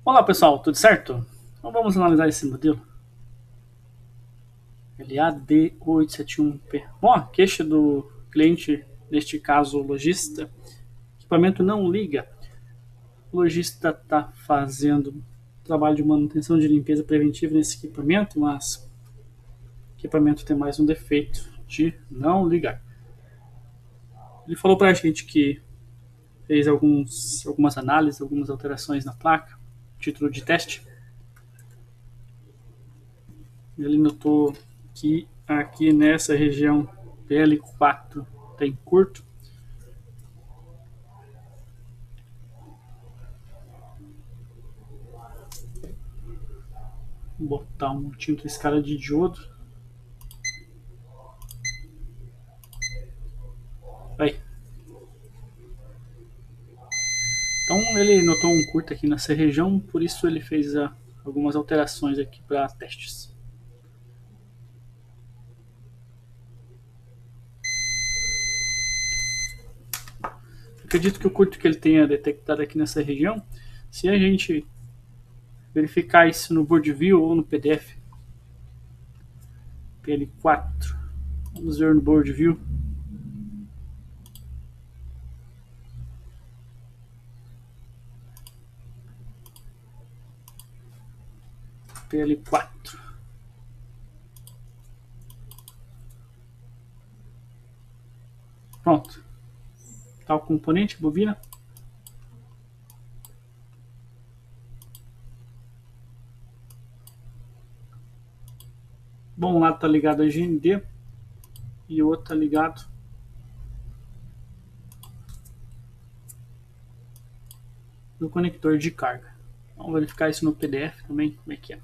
Olá pessoal, tudo certo? Então vamos analisar esse modelo. LAD871P. Bom, a queixa do cliente, neste caso o lojista, equipamento não liga. O lojista está fazendo trabalho de manutenção de limpeza preventiva nesse equipamento, mas o equipamento tem mais um defeito de não ligar. Ele falou para a gente que fez algumas análises, algumas alterações na placa, título de teste. Ele notou que aqui nessa região PL4 tem curto. Vou botar um tinto escala de diodo. Aí. Então ele notou um curto aqui nessa região, por isso ele fez algumas alterações aqui para testes. Acredito que o curto que ele tenha detectado aqui nessa região, se a gente verificar isso no board view ou no PDF, PL4, vamos ver no board view. PL4. Pronto. Tá o componente, bobina. Bom, um lado está ligado a GND e o outro está ligado no conector de carga. Vamos verificar isso no PDF também, como é que é.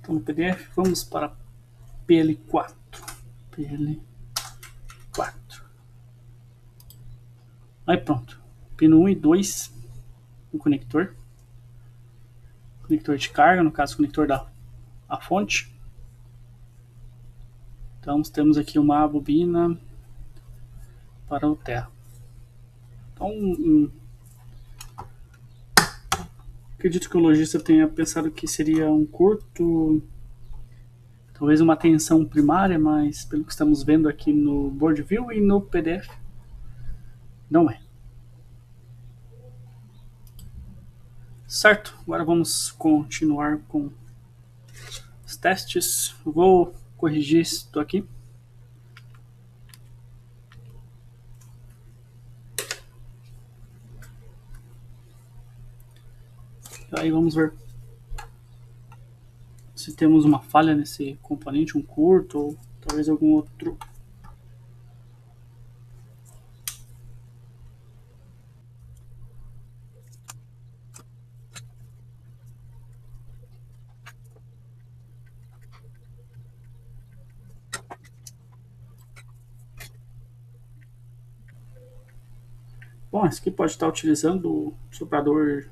Então no PDF vamos para PL4. PL4. Aí pronto. Pino 1 e 2 no conector. Conector de carga, no caso conector da fonte. Então temos aqui uma bobina para o terra. Então acredito que o lojista tenha pensado que seria um curto, talvez uma tensão primária, mas pelo que estamos vendo aqui no board view e no PDF, não é. Certo, agora vamos continuar com os testes. Vou corrigir isso aqui. Aí vamos ver se temos uma falha nesse componente, um curto ou talvez algum outro. Bom, esse aqui pode estar utilizando o soprador,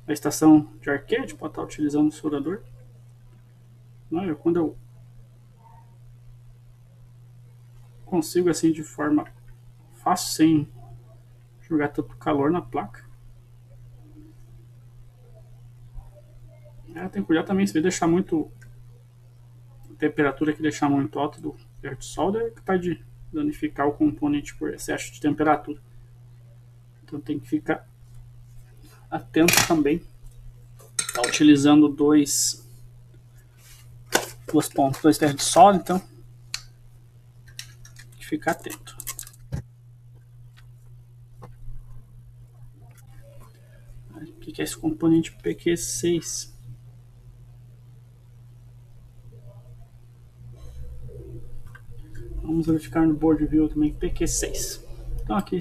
a estação de arcade, pode estar utilizando o soldador. Não, quando eu consigo assim de forma fácil, sem jogar tanto calor na placa. Tem que cuidar também, se deixar muito a temperatura que deixar muito alta do ferro de solda, é capaz de danificar o componente por excesso de temperatura. Então tem que ficar atento também. Está utilizando dois pontos, dois ferros de solda, então tem que ficar atento. O que é esse componente PQ6? Vamos verificar no board view também PQ6. Então aqui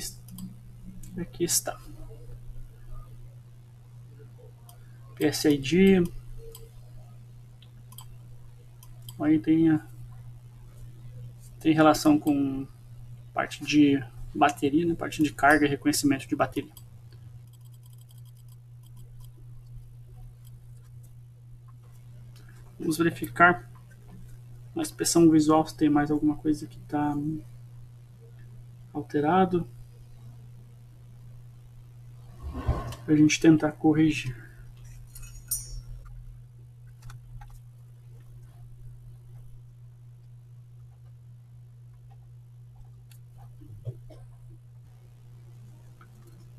está. PSID. Aí tem relação com parte de bateria, né? Parte de carga e reconhecimento de bateria. Vamos verificar Na inspeção visual, se tem mais alguma coisa que está alterado, para a gente tentar corrigir.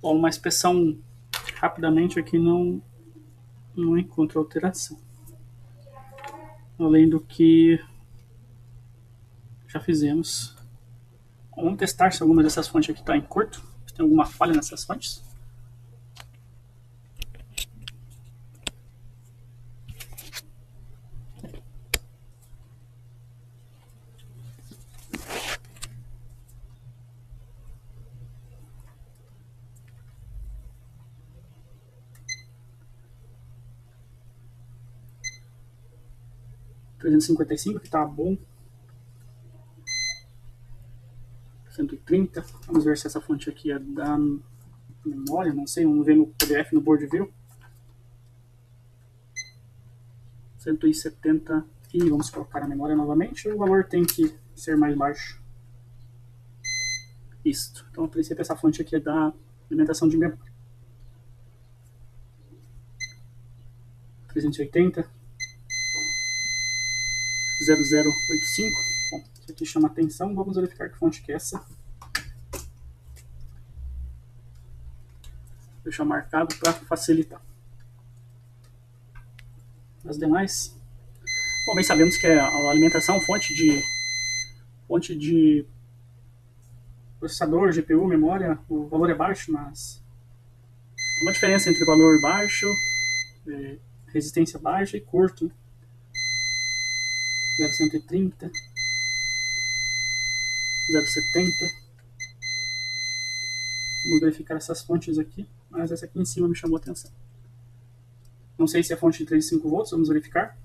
Bom, uma inspeção rapidamente aqui não encontro alteração. Além do que já fizemos. Vamos testar se alguma dessas fontes aqui está em curto. Se tem alguma falha nessas fontes. .355 que está bom. 130. Vamos ver se essa fonte aqui é da memória, não sei, vamos ver no PDF, no board view. 170 e vamos colocar a memória novamente. O valor tem que ser mais baixo. Isto. Então, a princípio, essa fonte aqui é da alimentação de memória. 380. 0085. Bom, isso aqui chama atenção. Vamos verificar que fonte que é essa. Deixar marcado para facilitar. As demais. Bom, bem sabemos que a alimentação, fonte de processador, GPU, memória, o valor é baixo, mas tem uma diferença entre valor baixo, resistência baixa e curto. 0,130, 0,70. Vamos verificar essas fontes aqui, mas essa aqui em cima me chamou a atenção. Não sei se é fonte de 3,5 volts, vamos verificar.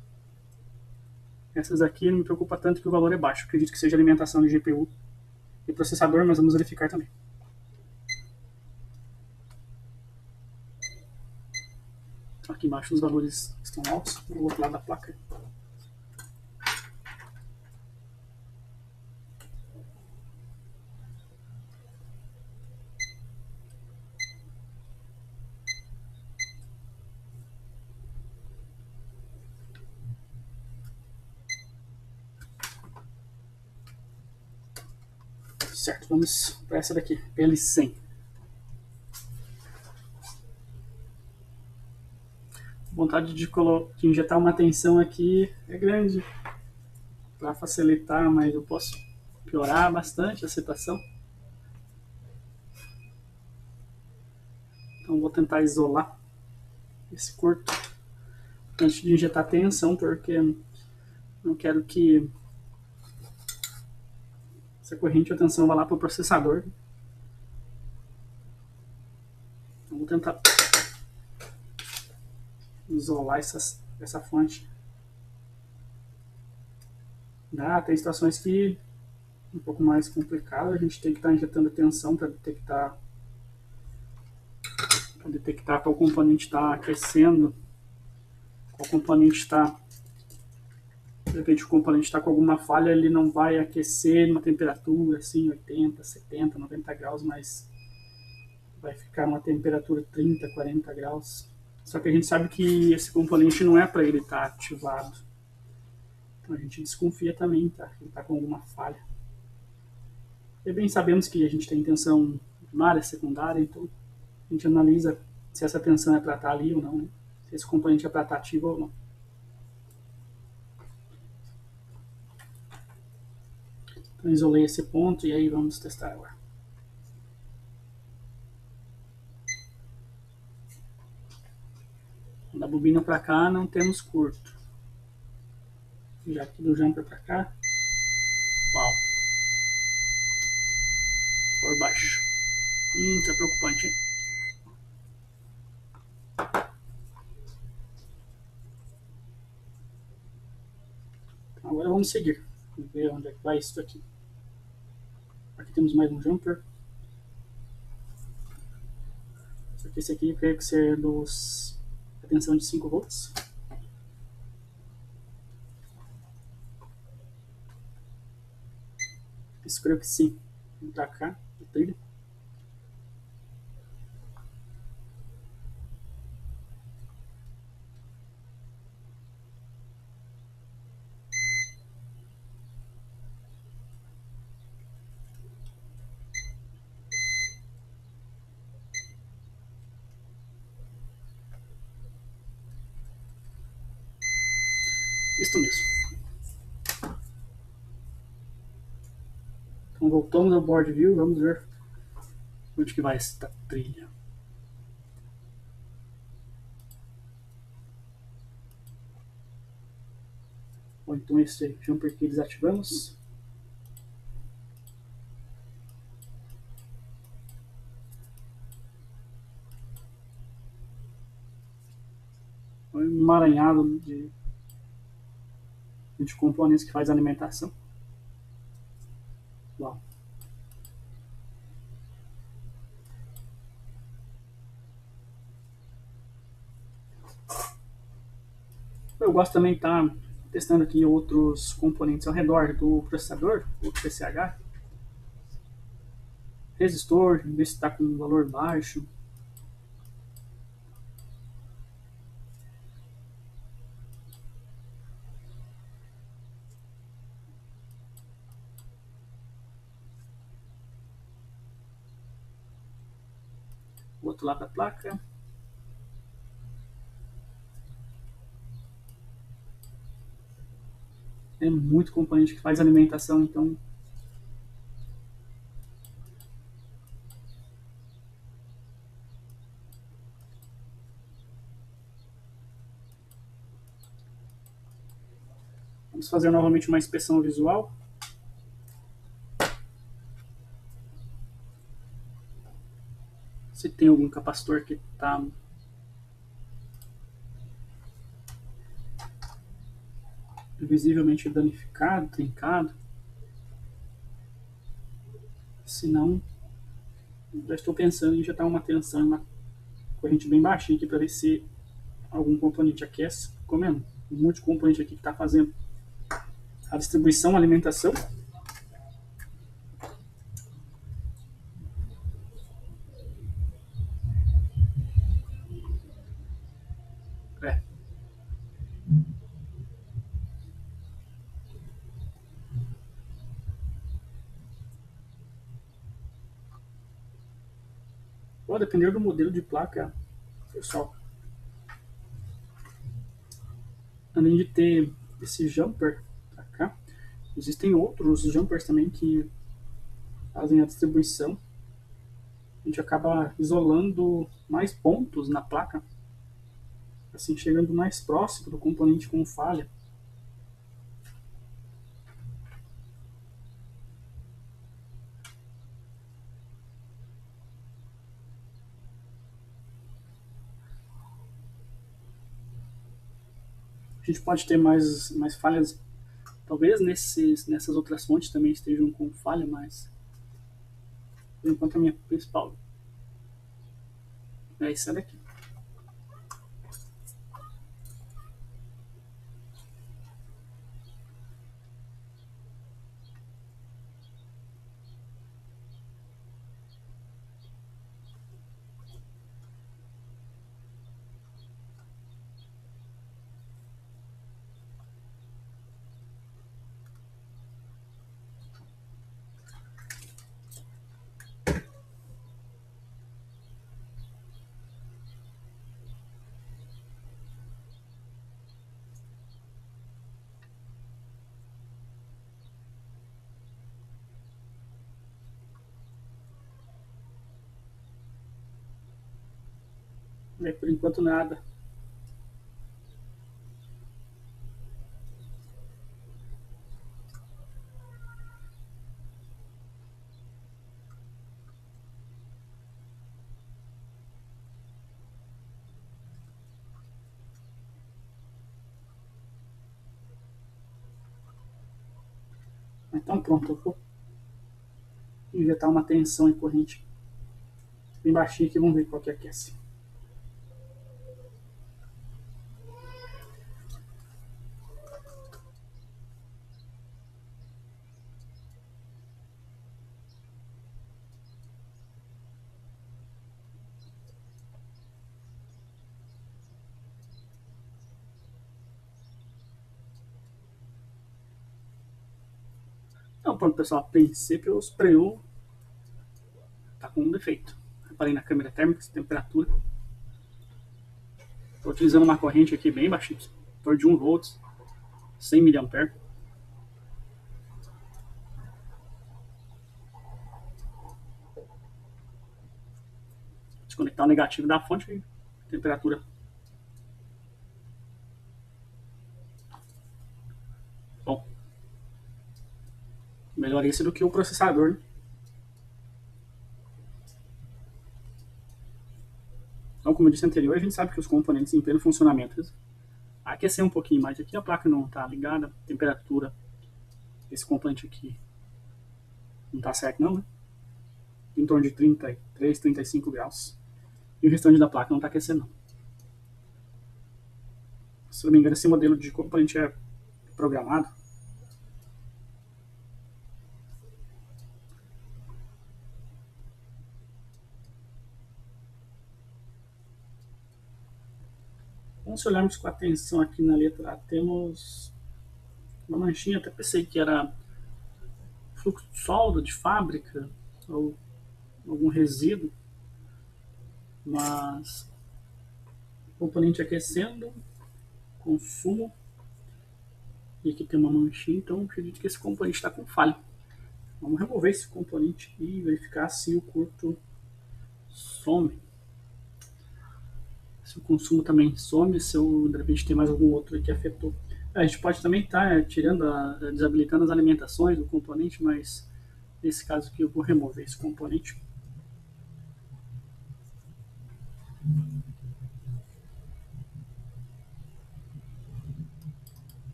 Essas aqui não me preocupa tanto que o valor é baixo. Acredito que seja alimentação de GPU e processador, mas vamos verificar também. Aqui embaixo os valores estão altos, do outro lado da placa. Certo, vamos para essa daqui, PL100. Vontade de injetar uma tensão aqui é grande para facilitar, mas eu posso piorar bastante a situação. Então vou tentar isolar esse curto antes de injetar tensão, porque não quero que essa corrente de tensão vá lá para o processador. Então vou tentar isolar essa fonte. Tem situações que é um pouco mais complicado, a gente tem que estar injetando tensão para detectar qual componente está aquecendo, qual componente está. De repente o componente está com alguma falha, ele não vai aquecer numa temperatura assim, 80, 70, 90 graus, mas vai ficar numa temperatura 30, 40 graus. Só que a gente sabe que esse componente não é para ele estar ativado. Então a gente desconfia também, tá? Ele está com alguma falha. E bem sabemos que a gente tem tensão primária, secundária, então a gente analisa se essa tensão é para estar ali ou não, né? Se esse componente é para estar ativo ou não. Então isolei esse ponto e aí vamos testar agora. Da bobina para cá não temos curto. Já aqui do jumper para cá. Uau. Por baixo. Isso é preocupante, hein? Agora vamos seguir. Vamos ver onde é que vai isso aqui. Aqui temos mais um jumper. Só que esse aqui creio que ser a tensão de 5 volts. Isso creio que sim. Vem pra cá, trilha. Isso mesmo. Então voltamos ao board view, vamos ver onde que vai esta trilha. Bom, então esse jumper que desativamos. Um emaranhado de componentes que faz a alimentação. Uau. Eu gosto também de estar testando aqui outros componentes ao redor do processador, o PCH. Resistor, ver se está com um valor baixo. O outro lado da placa. É muito componente que faz alimentação, então vamos fazer novamente uma inspeção visual. Se tem algum capacitor que está visivelmente danificado, trincado. Se não, já estou pensando em injetar uma tensão, uma corrente bem baixinha aqui para ver se algum componente aquece. Comendo, um monte de componente aqui que está fazendo a distribuição, a alimentação. É. Pode depender do modelo de placa, pessoal. Além de ter esse jumper pra cá, existem outros jumpers também que fazem a distribuição. A gente acaba isolando mais pontos na placa, assim chegando mais próximo do componente com falha. A gente pode ter mais falhas, talvez nessas outras fontes também estejam com falha, mas por enquanto a minha principal é essa daqui. É, por enquanto nada. Então pronto, eu vou injetar uma tensão em corrente bem baixinha aqui, vamos ver qual que aquece. Então pronto, pessoal, a princípio o Spray 1 está com um defeito. Reparei na câmera térmica, temperatura. Estou utilizando uma corrente aqui bem baixinha, em torno de 1 volts, 100 mA. Desconectar o negativo da fonte e temperatura. Bom, melhor esse do que o processador, né? Então, como eu disse anterior, a gente sabe que os componentes em pleno funcionamento aquecer um pouquinho mais aqui, a placa não está ligada, temperatura, esse componente aqui não está certo não, né? Em torno de 33, 35 graus. E o restante da placa não está aquecendo não. Se não me engano, esse modelo de componente é programado. Então, se olharmos com atenção aqui na letra A, temos uma manchinha, até pensei que era fluxo de solda de fábrica ou algum resíduo, mas componente aquecendo, consumo, e aqui tem uma manchinha, então acredito que esse componente está com falha. Vamos remover esse componente e verificar se o curto some. Se o consumo também some, se de repente tem mais algum outro que afetou. A gente pode também estar desabilitando as alimentações do componente, mas nesse caso aqui eu vou remover esse componente.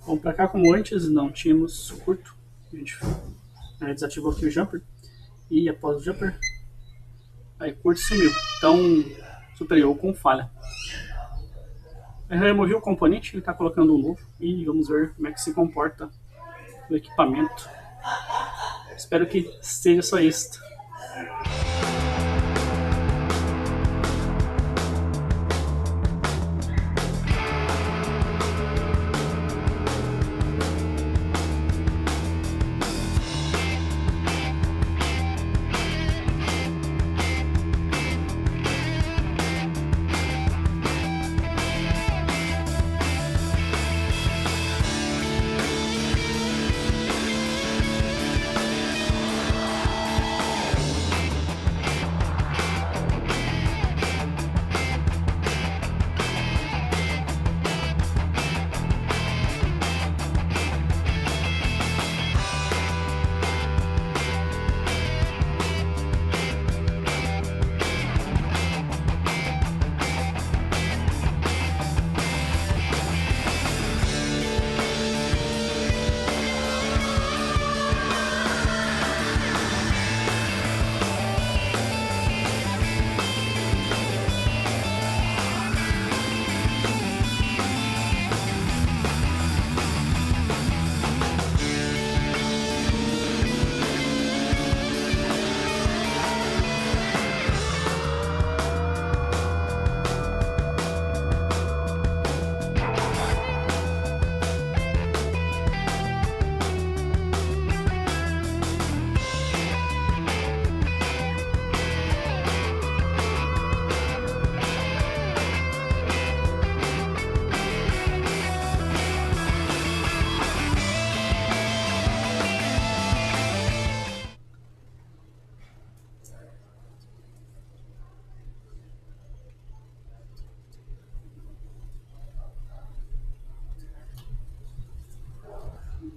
Bom, pra cá como antes não tínhamos curto, a gente desativou aqui o jumper e após o jumper, aí curto sumiu. Então, superior com falha. Eu removi o componente, ele está colocando um novo e vamos ver como é que se comporta o equipamento. Espero que seja só isso.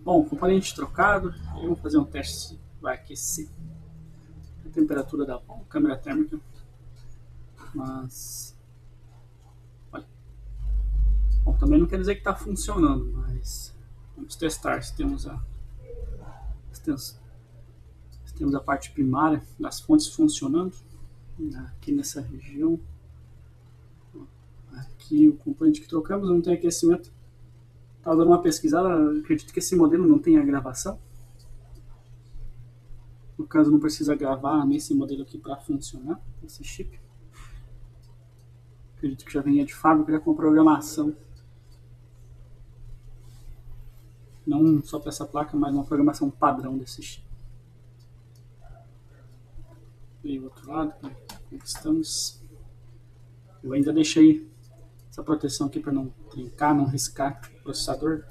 Bom, componente trocado, e vamos fazer um teste se vai aquecer a temperatura da câmera térmica. Mas, olha, bom, também não quer dizer que está funcionando, mas vamos testar se temos se temos a parte primária das fontes funcionando. Aqui nessa região, aqui o componente que trocamos não tem aquecimento. Estava dando uma pesquisada, acredito que esse modelo não tenha gravação. No caso, não precisa gravar nesse modelo aqui para funcionar, esse chip. Acredito que já venha de fábrica já com programação. Não só para essa placa, mas uma programação padrão desse chip. E o outro lado, como estamos. Eu ainda deixei essa proteção aqui para não trincar, não riscar o processador.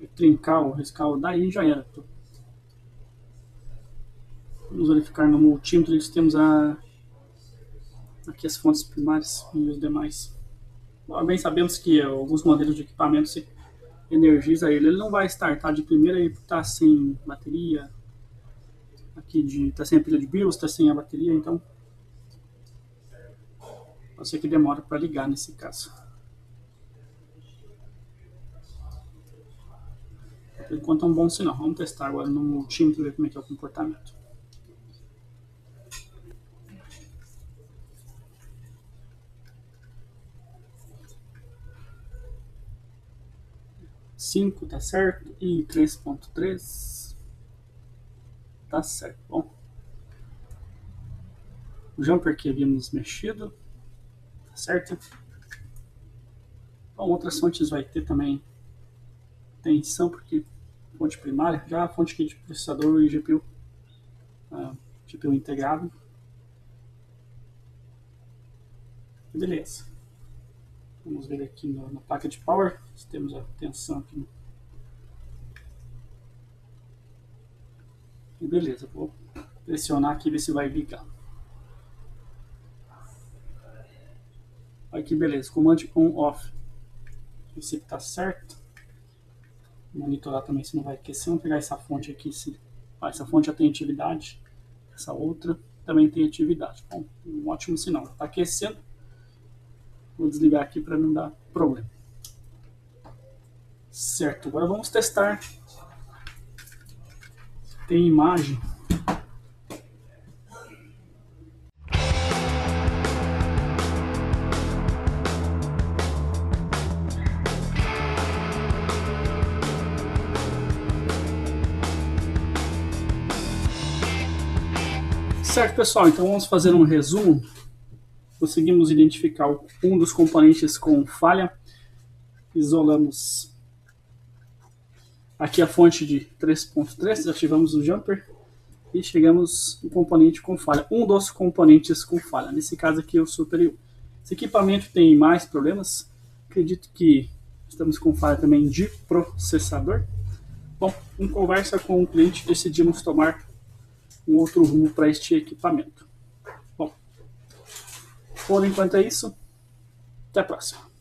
E trincar ou riscar, daí já era. Vamos verificar no multímetro que temos aqui as fontes primárias e os demais. Bom, bem sabemos que alguns modelos de equipamento se energiza ele não vai startar de primeira e está sem bateria, aqui está sem a pilha de BIOS, está sem a bateria, então pode ser que demora para ligar nesse caso. Por enquanto é um bom sinal. Vamos testar agora no multímetro ver como é que é o comportamento. 5 tá certo e 3.3 tá certo. Bom, o jumper que havíamos mexido tá certo. Bom, outras fontes vai ter também tensão, porque fonte primária, já a fonte aqui de processador e GPU, GPU integrado. Beleza. Vamos ver aqui na placa de power se temos a tensão aqui. E beleza, vou pressionar aqui e ver se vai ligar. Aqui beleza, comando on off. Ver se está certo. Monitorar também se não vai aquecer. Vamos pegar essa fonte aqui. Essa fonte já tem atividade. Essa outra também tem atividade. Bom, um ótimo sinal. Está aquecendo. Vou desligar aqui para não dar problema. Certo, agora vamos testar. Tem imagem. Certo, pessoal, então vamos fazer um resumo. Conseguimos identificar um dos componentes com falha. Isolamos aqui a fonte de 3.3, ativamos o jumper e chegamos no componente com falha. Um dos componentes com falha, nesse caso aqui é o superior. Esse equipamento tem mais problemas. Acredito que estamos com falha também de processador. Bom, em conversa com o cliente, decidimos tomar um outro rumo para este equipamento. Bom, por enquanto é isso. Até a próxima.